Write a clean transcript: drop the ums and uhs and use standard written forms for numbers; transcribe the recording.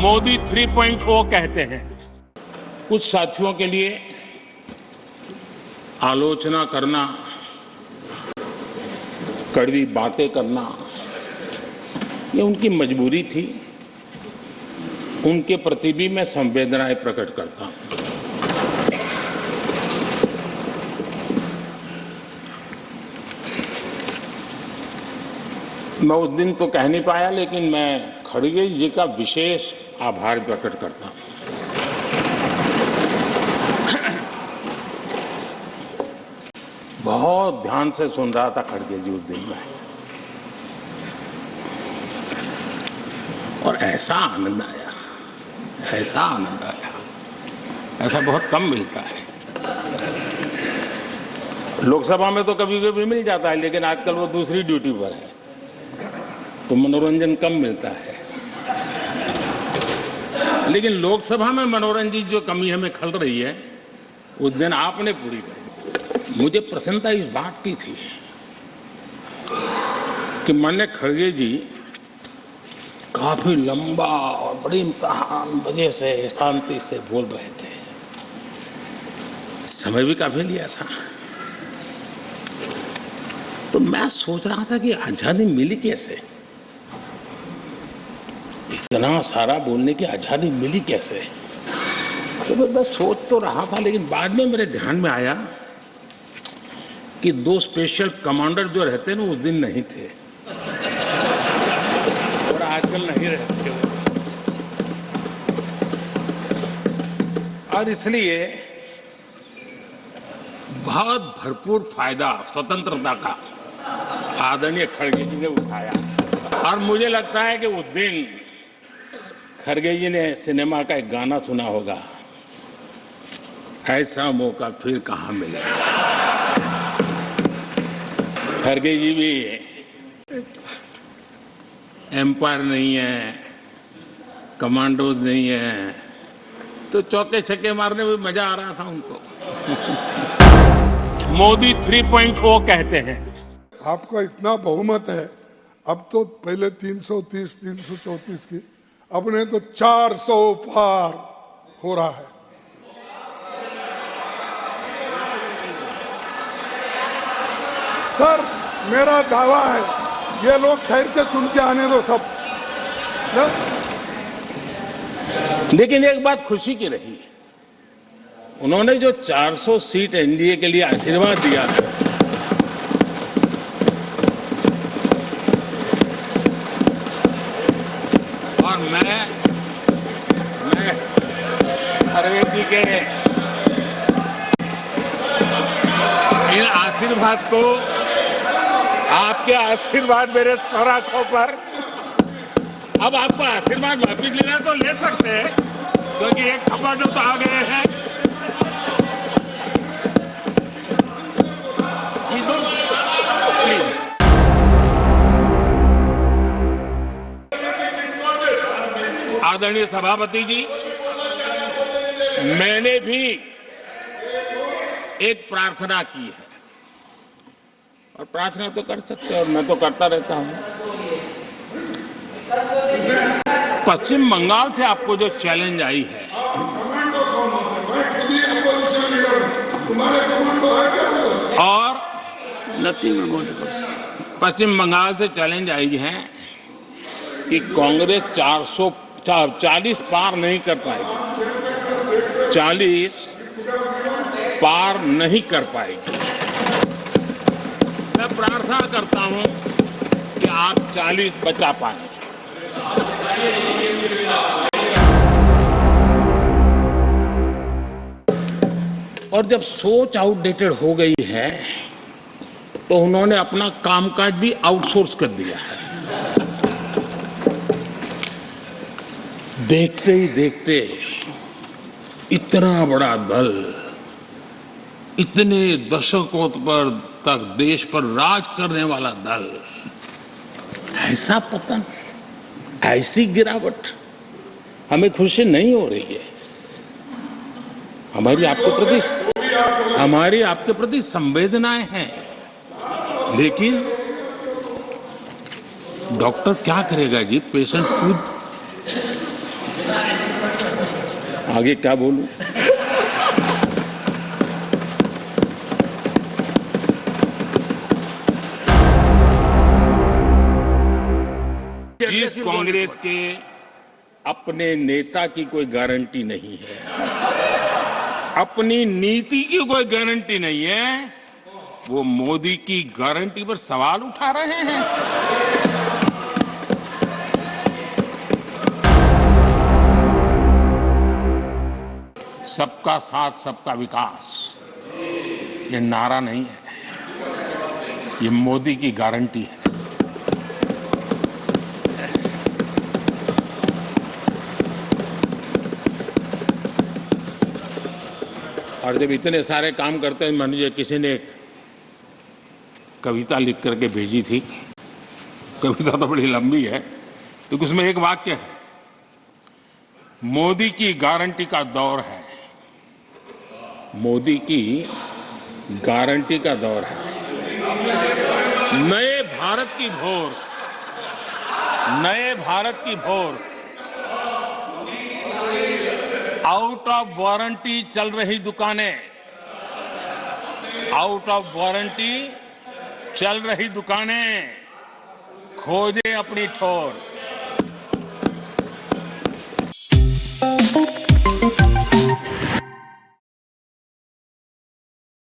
मोदी 3.0 कहते हैं। कुछ साथियों के लिए आलोचना करना, कड़वी बातें करना, ये उनकी मजबूरी थी। उनके प्रति भी मैं संवेदनाएं प्रकट करता हूं। मैं उस दिन तो कह नहीं पाया, लेकिन मैं खड़गे जी का विशेष आभार प्रकट करता हूं। बहुत ध्यान से सुन रहा था खड़गे जी उस दिन में, और ऐसा आनंद आया, ऐसा बहुत कम मिलता है। लोकसभा में तो कभी कभी मिल जाता है, लेकिन आजकल वो दूसरी ड्यूटी पर है, तो मनोरंजन कम मिलता है। लेकिन लोकसभा में मनोरंजन जो कमी हमें खल रही है, उस दिन आपने पूरी कर। मुझे प्रसन्नता इस बात की थी कि माननीय खड़गे जी काफी लंबा और बड़ी इम्तिहान वजह से शांति से बोल रहे थे। समय भी काफी लिया था। तो मैं सोच रहा था कि आजादी मिली कैसे, इतना सारा बोलने की आजादी मिली कैसे। तो मैं सोच तो रहा था, लेकिन बाद में मेरे ध्यान में आया कि दो स्पेशल कमांडर जो रहते ना, उस दिन नहीं थे और आजकल नहीं रहते वो। और इसलिए बहुत भरपूर फायदा स्वतंत्रता का आदरणीय खड़गे जी ने उठाया। और मुझे लगता है कि उस दिन खड़गे जी ने सिनेमा का एक गाना सुना होगा, ऐसा मौका फिर कहां मिलेगा। खड़गे जी भी एम्पायर नहीं है, कमांडोज नहीं है, तो चौके छक्के मारने में मजा आ रहा था उनको। मोदी 3.0 कहते हैं। आपका इतना बहुमत है, अब तो पहले 330 334 की, अब ने तो 400 पार हो रहा है। सर, मेरा दावा है, ये लोग ठहर के चुन के आने दो सब न? लेकिन एक बात खुशी की रही, उन्होंने जो 400 सीट एनडीए के लिए आशीर्वाद दिया है, और मैं खड़गे जी के इन आशीर्वाद को, आपके आशीर्वाद मेरे सर आंखों पर, अब आपको आशीर्वाद वापिस लेना तो ले सकते हैं, क्योंकि एक खबर तो आ गए हैं। आदरणीय सभापति जी, मैंने भी एक प्रार्थना की है, और प्रार्थना तो कर सकते हैं, और मैं तो करता रहता हूं। पश्चिम बंगाल से आपको जो चैलेंज आई है, और पश्चिम बंगाल से चैलेंज आई है कि कांग्रेस 440 पार नहीं कर पाएगी, 40 पार नहीं कर पाएगी। मैं प्रार्थना करता हूं कि आप 40 बचा पाए। और जब सोच आउटडेटेड हो गई है, तो उन्होंने अपना कामकाज भी आउटसोर्स कर दिया है। देखते ही देखते इतना बड़ा दल, इतने दशकों पर तक देश पर राज करने वाला दल, ऐसा पतन, ऐसी गिरावट, हमें खुशी नहीं हो रही है। हमारी आपके प्रति संवेदनाएं हैं, लेकिन डॉक्टर क्या करेगा जी, पेशेंट खुद आगे क्या बोलूं? जिस कांग्रेस के अपने नेता की कोई गारंटी नहीं है, अपनी नीति की कोई गारंटी नहीं है, वो मोदी की गारंटी पर सवाल उठा रहे हैं। सबका साथ सबका विकास ये नारा नहीं है, ये मोदी की गारंटी है। और जब इतने सारे काम करते हैं, मुझे किसी ने एक कविता लिख करके भेजी थी। कविता तो बड़ी लंबी है, तो उसमें एक वाक्य है, मोदी की गारंटी का दौर है, मोदी की गारंटी का दौर है, नए भारत की भोर, नए भारत की भोर, आउट ऑफ वारंटी चल रही दुकानें, आउट ऑफ वारंटी चल रही दुकानें खोजे अपनी ठोर।